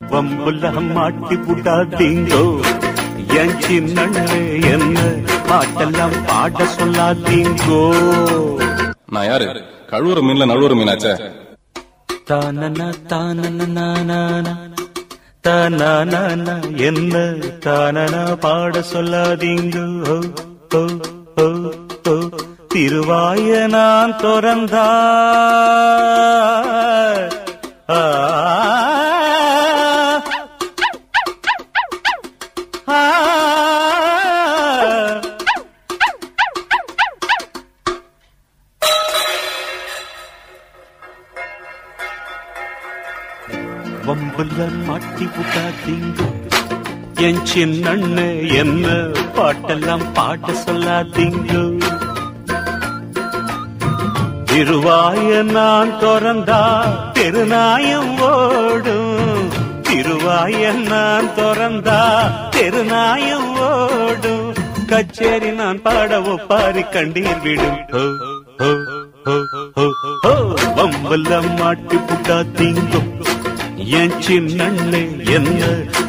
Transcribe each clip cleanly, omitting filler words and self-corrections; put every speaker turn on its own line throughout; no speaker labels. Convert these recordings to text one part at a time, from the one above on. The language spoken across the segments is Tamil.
வம்புல மாட்டி புட்டாதீங்கோ என் சின்னண்ணே என்ன பாட்டெல்லாம் பாட சொல்லாதீங்கோ.
நான் யாரு? கழுவுற மீன்ல நழுவுற மீனாச்சே.
தானனா தானனா தானனா என்ன தானனா பாட சொல்லாதீங்கோ. திருவாய நான் திறந்தா வம்புல மாட்டி புட்டாதீங்க என் சின்னண்ணே என்ன பாட்டெல்லாம் பாட சொல்லாதீங்க. திருவாய நான் திறந்தா தெருநாயம் ஓடும். திருவாய நான் திறந்தா தெருநாயம் ஓடும். கச்சேரி நான் பாட ஒப்பாரி கண்டீர் விடும். வம்புல மாட்டி புட்டாதீங்க என் சின்னண்ணே என்ன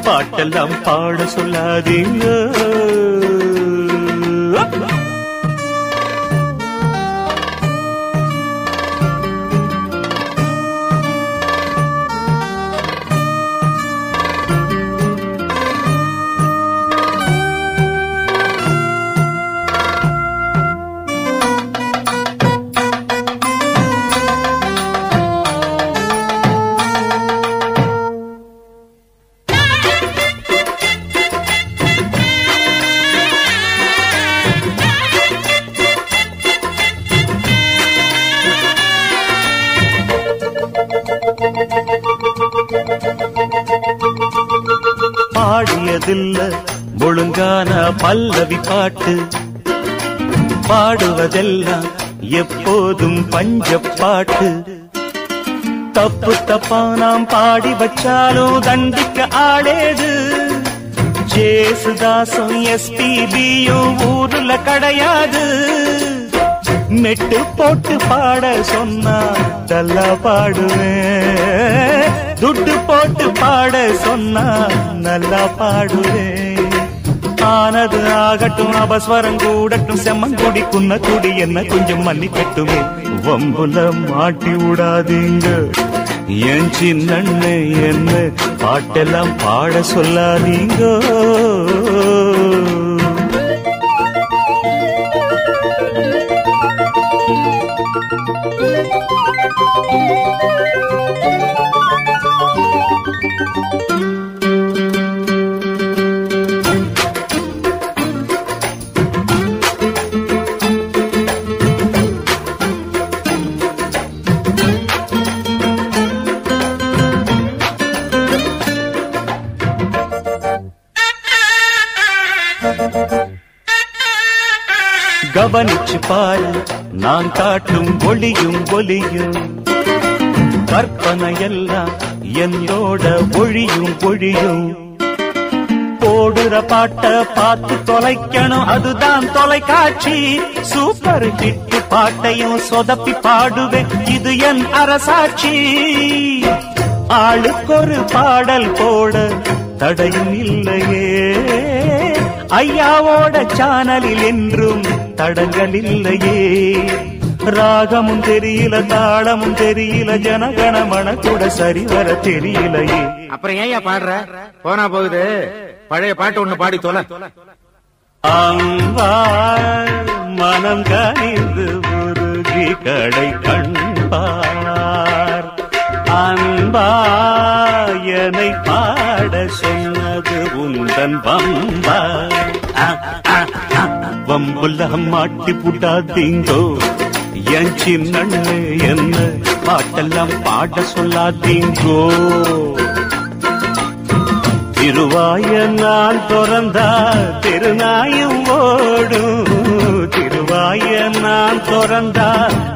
பாட்டெல்லாம் பாட சொல்லாதீங்க. பாடியதில்ல ஒழுங்கான பல்லவி பாட்டு, பாடுவதெல்லாம் எப்போதும் பஞ்சப்பாட்டு. தப்பு தப்பா நாம் பாடி வச்சாலும் தண்டிக்க ஆளேது. ஜேசுதாசும் எஸ்பிபியும் ஊருல கிடையாது. மெட்டு போட்டு பாட சொன்னா நல்லா பாடுவேன். துட்டு போட்டு பாட சொன்னா நல்லா பாடுவேன். ஆனது ஆகட்டும் அபஸ்வரம் கூடட்டும் செம்மங்குடி குன்ன குடி என்ன கொஞ்சம் மன்னிக்கட்டுமே. வம்புல மாட்டி விடாதீங்க என் சின்னண்ணே என்ன பாட்டெல்லாம் பாட சொல்லாதீங்க. கவனிச்சு பாரு நான் காட்டும் ஒளியும் ஒலியும். கற்பனையெல்லாம் என்னோட ஒழியும் ஒழியும். போடுற பாட்ட பார்த்து தொலைக்கணும் அதுதான் தொலைக்காட்சி. சூப்பர் ஹிட் பாட்டையும் சொதப்பி பாடுவேன் இது என் அரசாட்சி. ஆளுக்கொரு பாடல் போட தடையும் இல்லையே. ஐயாவோட சானலில் என்றும் தடங்கள் இல்லையே. ராகமும் தெரியல தாளமும் தெரியல ஜனகணமன கூட சரிவர தெரியலையே.
அப்புறம் ஏன் பாடுற? போனா போகுது, பழைய பாட்டு ஒண்ணு பாடி தொலை.
அம்பார் மனம் கனிந்து உருகி கடை கண்பார். அன்பா என்னை பாட சொன்னது உந்தன் வம்பா. வம்புல மாட்டி புட்டாதீங்கோ என் சின்னண்ணே என்ன பாட்டெல்லாம் பாட சொல்லாதீங்கோ. திருவாய நான் திறந்தா தெருநாயம் ஓடும். திருவாய நான் திறந்தா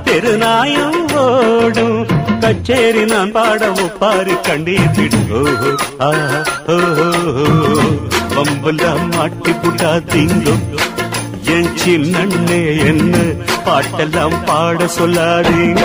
தெருநாயம் ஓடும். கச்சேரி நான் பாட ஒப்பாரி கண்டீர்விடு. வம்புல மாட்டி புட்டாதீங்கோ என் சின்னண்ணே என்ன பாட்டெல்லாம் பாட சொல்லாதீங்க.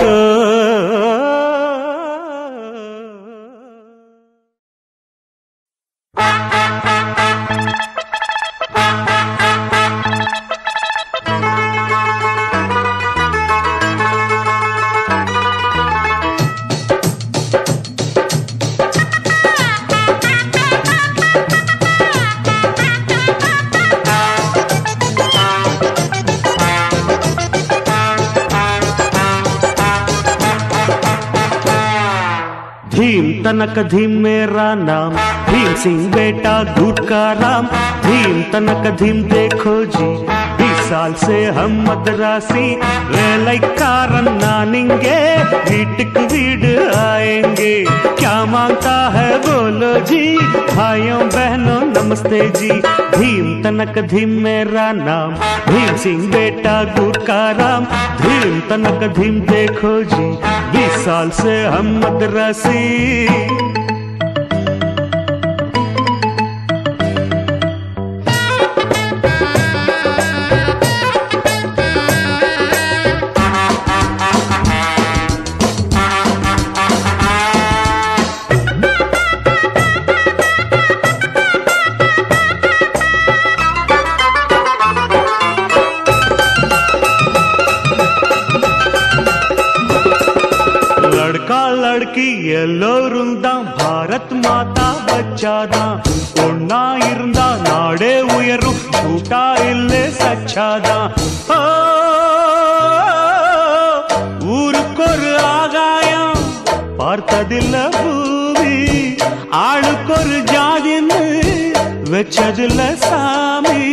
तनक धीम मेरा नाम, भीम सिंह बेटा गुटकाराम। भीम तनक धीम देखो जी, 20 साल से हम मद्रासी कारण नानिंगे, वीटिक वीड आएंगे। क्या मांगता है बोलो जी, भाइयों बहनों नमस्ते जी। भीम तनक धीम मेरा नाम, भीम सिंह बेटा गुटकाराम। भीम तनक धीम देखो जी, 20 साल से हम मद्रासी। लड़की எல்லோருந்தா பாரத் மாதா பச்சாதா, ஒன்னா இருந்தா நாடே உயரும், கூட்டா இல்லே சச்சாதா। ஊருக்கொரு ஆகாயம் பார்த்ததில்ல பூமி, ஆளுக்கொரு ஜாதின்னு வச்சதில்ல சாமி।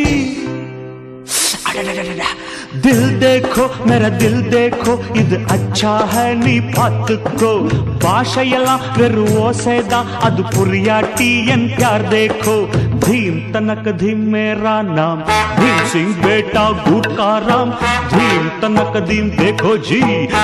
दिल देखो मेरा दिल देखो, இது अच्छा है நீ பார்த்துக்கோ। பாஷையெல்லாம் வெறும் ஓசைதான், அது புரியாட்டி என் प्यार देखो। भीम तनक धीम मेरा नाम, भीम सिंह बेटा गुटकाराम। भीम तनक धीम देखो जी,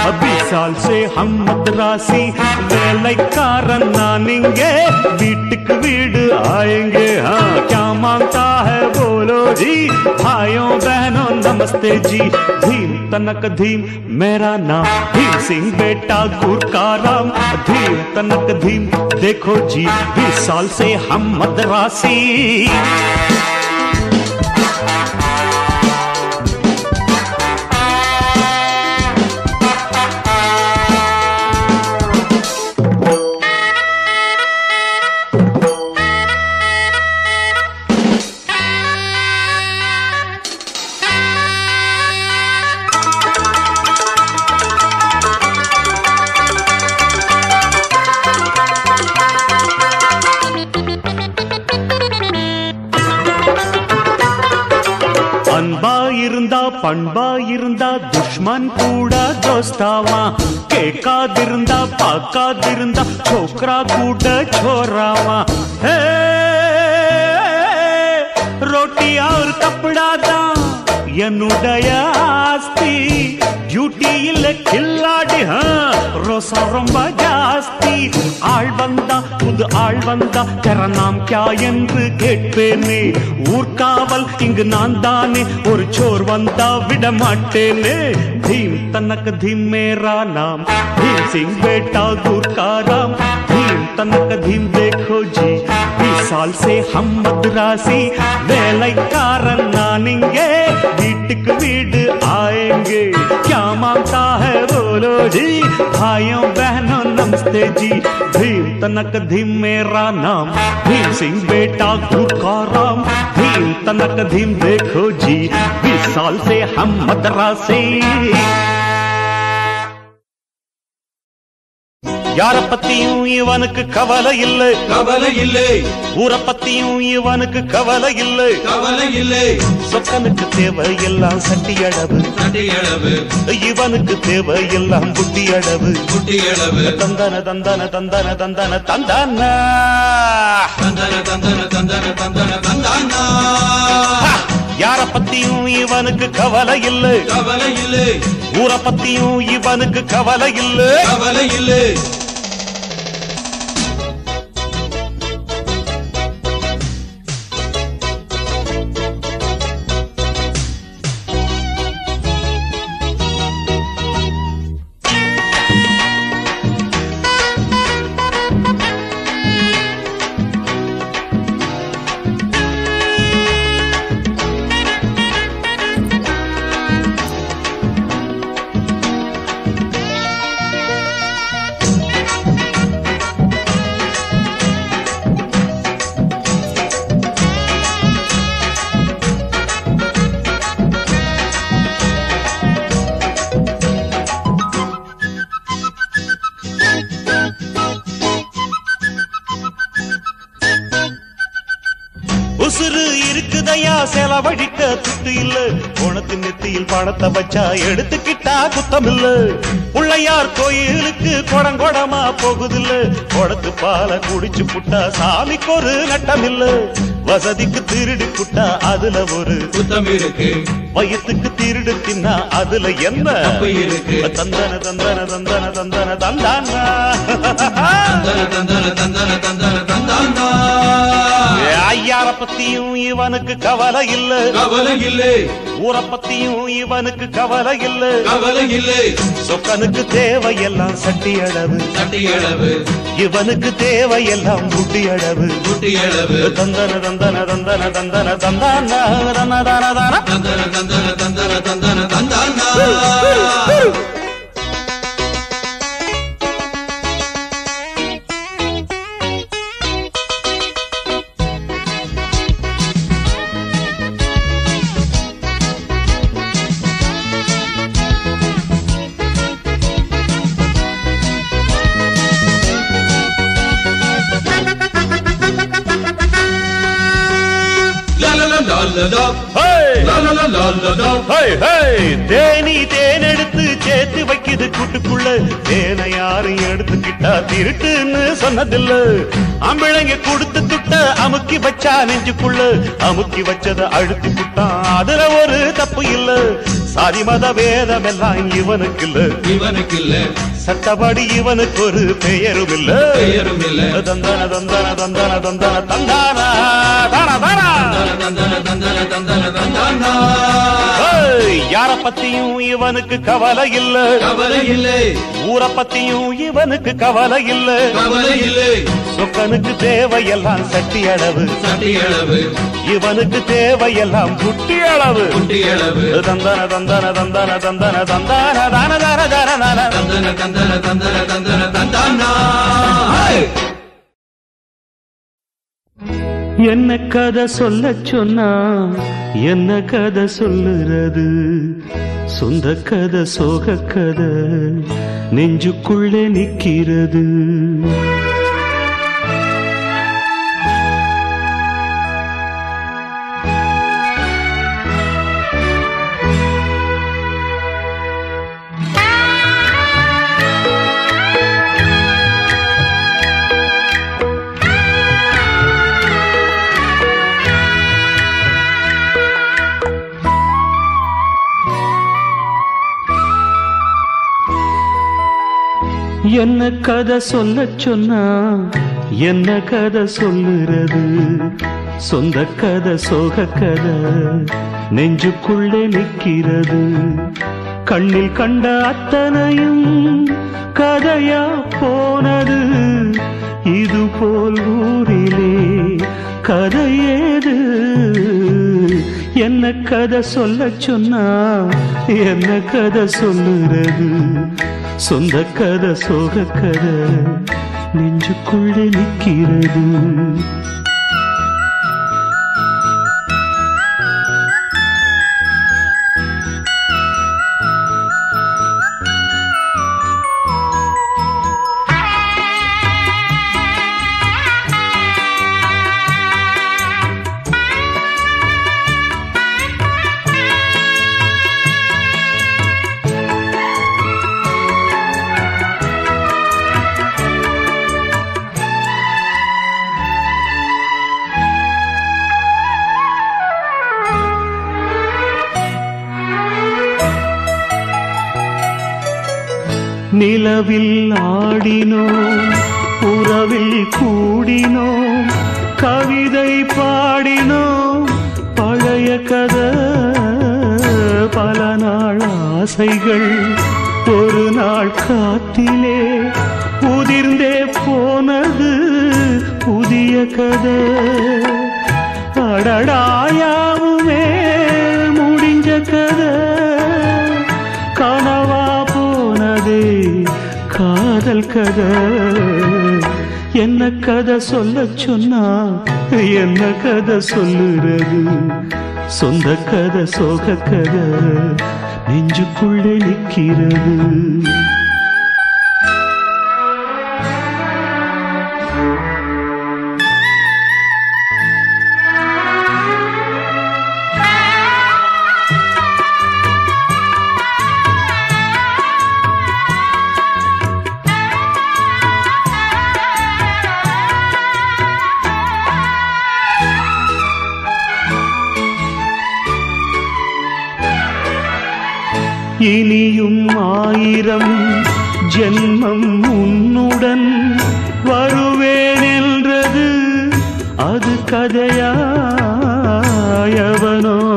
20 साल से हम मद्रासी வேலைக்காரன் நானிங்கே, வீட்டுக்கு வீடு आएंगे। हाँ क्या मांगता है बोलो जी, भाइयों बहनों नमस्ते जी। भीम तनक धीम मेरा नाम, भीम सिंह बेटा गुटकाराम। भीम तनक धीम देखो जी, 20 साल से हम मद्रासी। அன்பா இருந்தா பண்பா இருந்தா துஷ்மன் கூட தோஸ்தாவா, கேட்காதிருந்தா பார்க்காதிருந்தா छोकरा கூட छोरावा। रोटी और कपड़ा தான் என்னுடைய ஆஸ்தி, டியூட்டி இல்ல கில்லாடி ரோசா ரொம்ப ஜாஸ்தி। ஆள் வந்தா புது ஆள் வந்தா கரநாம் கியா என்று கேட்பேனே, ஊர்காவல் இங்கு நான் தானே, ஒரு சோர் வந்தா விட மாட்டேனே। भीम तनक धीम मेरा नाम, भीम सिंह बेटा गुटकाराम। भीम तनक धीम देखो जी, 20 साल से हम मद्रासी வேலைக்காரன் நானிங்கே, வீட்டுக்கு வீடு आएंगे। क्या मांगता है बोलो जी, भाइयों बहनों नमस्ते जी। भीम तनक धीम मेरा नाम, भीम सिंह बेटा गुटकाराम। भीम तनक धीम देखो जी, 20 साल से हम मद्रासी। யார பத்தியும் இவனுக்கு கவலை இல்லை,
கவலை இல்லை।
ஊரை பத்தியும் இவனுக்கு கவலை இல்லை,
கவலை இல்லை।
சொக்கனுக்கு தேவை எல்லாம் சட்டியளவு,
சட்டியளவு।
இவனுக்கு தேவை எல்லாம் புட்டியளவு,
புட்டியளவு।
தந்தன தந்தன தந்தன தந்தன தந்தானா,
தந்தன தந்தன தந்தன தந்தன தந்தானா।
யார பத்தியும் இவனுக்கு கவலை இல்லை,
கவலை இல்லை।
ஊரை பத்தியும் இவனுக்கு கவலை இல்லை,
கவலை இல்லை।
இருக்குதையா செலவழிக்க துட்டு இல்ல உனக்கு நெத்தியில் பணத்தை வச்சா எடுத்துக்கிட்டா குத்தம் இல்ல பிள்ளையார் கோயிலுக்கு கொடங்கொடமா போகுதில்ல கொடத்து பால குடிச்சு புட்டா சாமிக்கு ஒரு நட்டம் இல்ல வசதிக்கு திருடி புட்டா அதுல ஒரு
குத்தம் இருக்கு
வயிற்றுக்கு திருடு தின்னா அதுல என்ன
இருக்கு
தந்தன தந்தன தந்தன தந்தன தந்தானா
தந்தன தந்தன தந்தன தந்தன தந்தானா
ஐயார பத்தியும் இவனுக்கு கவலை இல்ல
கவலை இல்லை
ஊரை பத்தியும் இவனுக்கு கவலை இல்ல
கவலை இல்லை
சொக்கனுக்கு தேவையெல்லாம் சட்டி அளவு
சட்டி அளவு
இவனுக்கு தேவையெல்லாம் முட்டி அளவு
குட்டி அளவு
தந்தன தந்தன தந்தன தந்தன தந்தானா தந்தன
தந்தன தந்தன தந்தன தந்தன தந்தானா
தேனி தேன் எடுத்து சேர்த்து வைக்குது கூட்டுக்குள்ள தேனை யாரும் எடுத்துக்கிட்டா திருட்டுன்னு சொன்னதில்ல அம்பிளைங்க கொடுத்து துட்ட அமுக்கி வச்சா நெஞ்சுக்குள்ள அமுக்கி வச்சத அழுத்தி புட்டான் அதுல ஒரு தப்பு இல்ல சாதி மத வேதம் எல்லாம் இவனுக்கு
இல்ல
சட்டப்படி இவனுக்கு ஒரு பெயரும் இல்ல தந்தன தந்தன தந்தன தந்தன தந்தானா
தந்தன தந்தன தந்தன தந்தானா
யார பத்தியும் இவனுக்கு கவலை இல்ல
கவலை இல்லை
ஊரை பத்தியும் இவனுக்கு கவலை இல்ல
கவலை இல்லை
சொக்கனுக்கு தேவையெல்லாம் சட்டி அளவு
சட்டி அளவு
இவனுக்கு தேவையெல்லாம் குட்டி அளவு
குட்டி அளவு
தந்தன தந்தன தந்தன தந்தன தந்தான தான தான தான
தந்தன தந்தன தந்தன தந்தன தந்தானா
என்ன கதை சொல்ல சொன்னா என்ன கதை சொல்லுறது சொந்த கதை சோக கதை நெஞ்சுக்குள்ளே நிக்கிறது என்ன கதை சொல்ல சொன்னா என்ன கதை சொல்லுறது சொந்த கதை சோக கதை நெஞ்சுக்குள்ளே நிக்கிறது கண்ணில் கண்ட அத்தனையும் கதையா போனது இது போல் ஊரிலே கதையேது என்ன கதை சொல்ல சொன்னா என்ன கதை சொல்லுறது சொந்த கதை சோக கதை நெஞ்சுக்குள்ளே நிக்கிறது நிலவில் ஆடினோம் உறவில் கூடினோம் கவிதை பாடினோம் பழைய கதை பல நாள் ஆசைகள் ஒரு நாள் காத்திலே உதிர்ந்தே போனது புதிய கதை அடடாயாவுமே முடிஞ்ச கதை கனவா போனதே காதல் கதை என்ன கதை சொல்ல சொன்னா என்ன கதை சொல்லுறது சொந்த கதை சோக கதை நெஞ்சுக்குள்ளே நிக்கிறது இனியும் 1000 ஜென்மம் உன்னுடன் வருவேன் என்றது அது கதையாயவனோ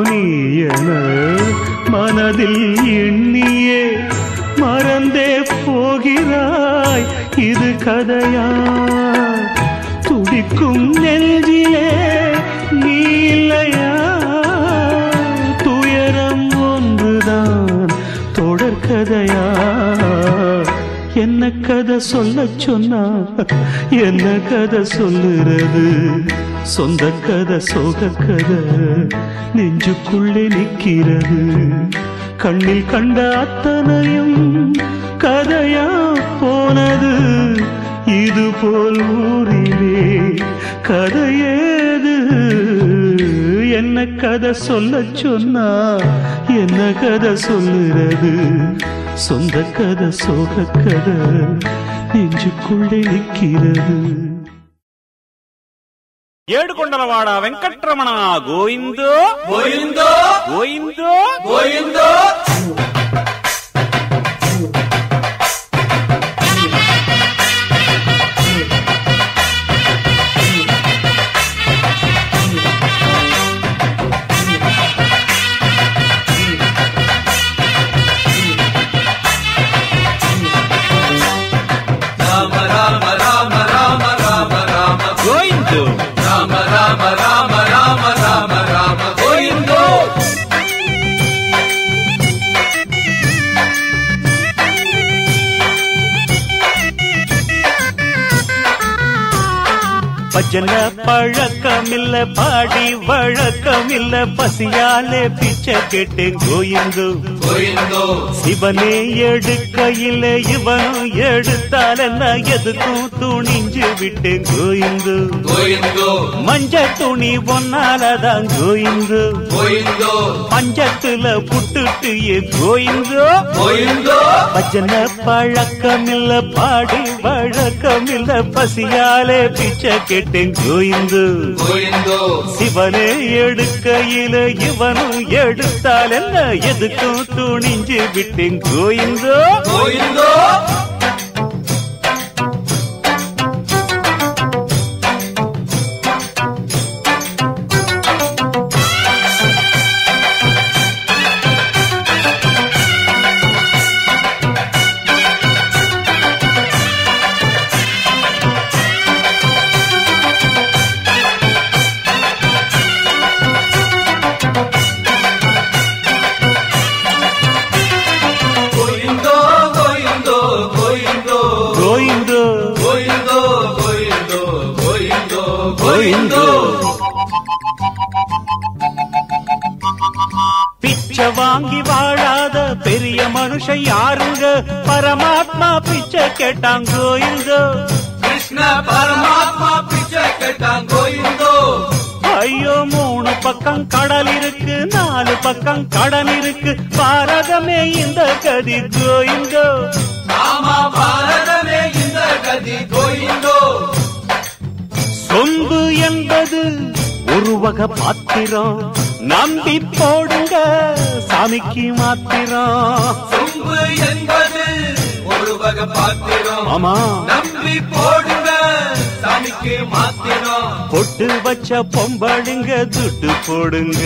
நீ என மனதில் எண்ணியே மறந்தே போகிறாய் இது கதையா துடிக்கும் நெஞ்சிலே நீ இல்லையா துயரம் ஒன்றுதான் தொடர்கதையா என்ன கதை சொல்ல சொன்னா என்ன கதை சொல்லுறது சொந்த கதை சோக கதை நெஞ்சுக்குள்ளே நிற்கிறது கண்ணில் கண்ட அத்தனையும் கதையா போனது இது போல் ஊரிலே கதையேது என்ன கதை சொல்ல சொன்னா என்ன கதை சொல்லுறது சொந்த கதை சோக கதை நெஞ்சுக்குள்ளே நிற்கிறது.
ఏడుకొండలవాడ వెంకట్రమణ గోయిందో
గోయిందో
గోయిందో
గోయిందో రామ రామ రామ రామ రామ రామ
గోయిందో
రామ రామ రామ రామ రామ రామ గోయిందో
பஜன பழக்கமில்ல பாடி வழக்கமில்ல பசியாலே பிச்சை கேட்டேன் கோயிந்தோ
గోయిందో
சிவனே எடுக்கையில் இவனும் எடுத்தால் என்ன எதுக்கும் துணிஞ்சு விட்டேன் கோயிந்தோ
గోయిందో
மஞ்ச துணி ஒன்னாலதான் கோயிந்தோ
గోయిందో
பஞ்சத்துல புட்டுட்டு கோயிந்தோ
గోయిందో
பஜன பழக்கமில்ல பாடி வழக்கமில்ல பசியாலே பிச்சை கேட்டேன் கோயிந்தோ
గోయిందో
சிவனே எடுக்கையில இவனும் எடுத்தால் என்ன எதுக்கும் துணிஞ்சு விட்டேன் கோயிந்தோ
గోయిందో గోయిందో గోయిందో గోయిందో
கோயிந்தோ
గోయిందో గోయిందో గోయిందో గోయిందో
பிச்சை வாங்கி வாழாத பெரிய மனுஷன் யாருங்க பரமாத்மா பிச்சை கேட்டான் கோயிந்தோ
కృష్ణ పరమాత్మ పిచ్చ కేటాం గోయిందో
ஐயோ 3 பக்கம் கடல் இருக்கு 4 பக்கம் கடன் இருக்கு பாரதமே இந்த கதி கோயிந்தோ
ஆமா பாரதமே இந்த கதி గోయిందో
சொம்பு என்பது ஒரு வகை பாத்திரம் நம்பி போடுங்க சாமிக்கு மாத்திரம்
சொம்பு என்பது ஒரு வகை பாத்திரம்
ஆமா
நம்பி போடுங்க சாமிக்கு மாத்திரம்
பொட்டு வச்ச பொம்படுங்க துட்டு போடுங்க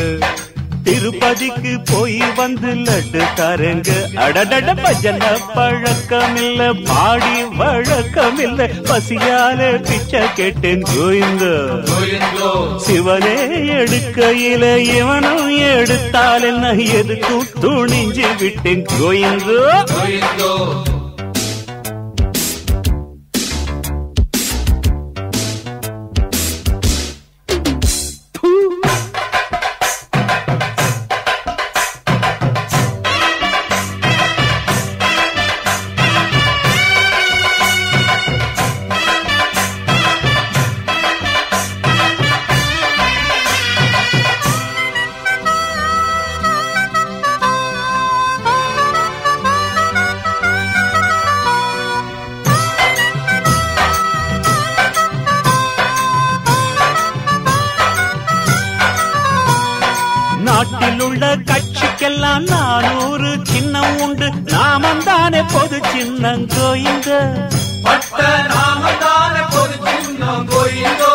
திருப்பதிக்கு போய் வந்து லட்டு தரங்க அடடட பஜன பழக்கமில்ல பாடி வழக்கமில்ல பசியால பிச்சை கேட்டேன் கோயிந்தோ
గోయిందో
சிவனே எடுக்கையில இவனும் எடுத்தால் என்ன எதுக்கும் துணிஞ்சு விட்டேன் கோயிந்தோ
గోయిందో
பேருள்ள கட்சிக்கெல்லாம் 400 சின்னம் உண்டு, நாமந்தானே பொது சின்னம் கோயிந்த.
பட்ட நாமந்தானே பொது சின்னம் கோயிந்தோ.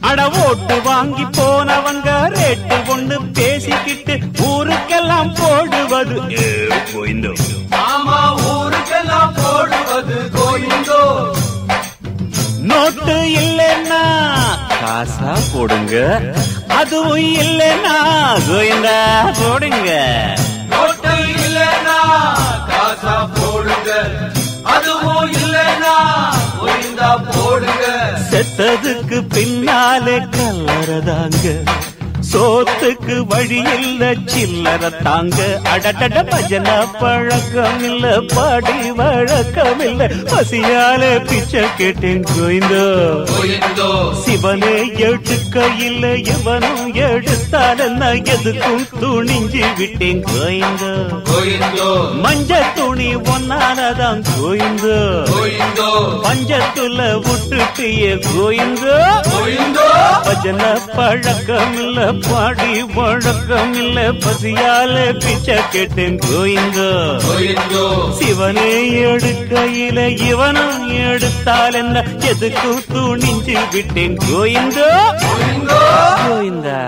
அட ஓட்டு வாங்கி போனவங்க ரேட்டு ஒண்ணு பேசிக்கிட்டு ஊருக்கெல்லாம் போடுவது கோயிந்தோ.
ஆமா, ஊருக்கெல்லாம் போடுவது கோயிந்தோ.
நோட்டு இல்லைன்னா காசா போடுங்க, அதுவும் இல்லைன்னா கோயிந்தா போடுங்க.
நோட்டு இல்லைன்னா காசா போடுங்க, அதுவும் இல்லைன்னா கோயிந்தா போடுங்க.
செத்ததுக்கு பின்னாலே கல்லறதாங்க, சோத்துக்கு வழி இல்ல சில்லற தாங்க. அடடட பஜன பழக்கம் இல்ல, பாடி வழக்கம் இல்ல, பசியால பிச்சை கேட்டேன் கோயிந்தோ. சிவனே எடுக்க இல்ல, எவனும் எடுத்தால் என்ன, எதுக்கும் துணிஞ்சு விட்டேன் கோயிந்தோ. மஞ்ச துணி ஒன்னானதான் கோயிந்தோ, பஞ்சத்துல விட்டுட்டிய கோயிந்தோ. பஜன பழக்கம் இல்ல, பாடி வழக்கம் இல்ல, பசியால பிச்சை கேட்டேன் கோயிந்தோ. சிவனே எடுக்கையில இவனும் எடுத்தால் என்ன, எதுக்கும் துணிஞ்சு விட்டேன் கோயிந்தோ. கோயிந்தா.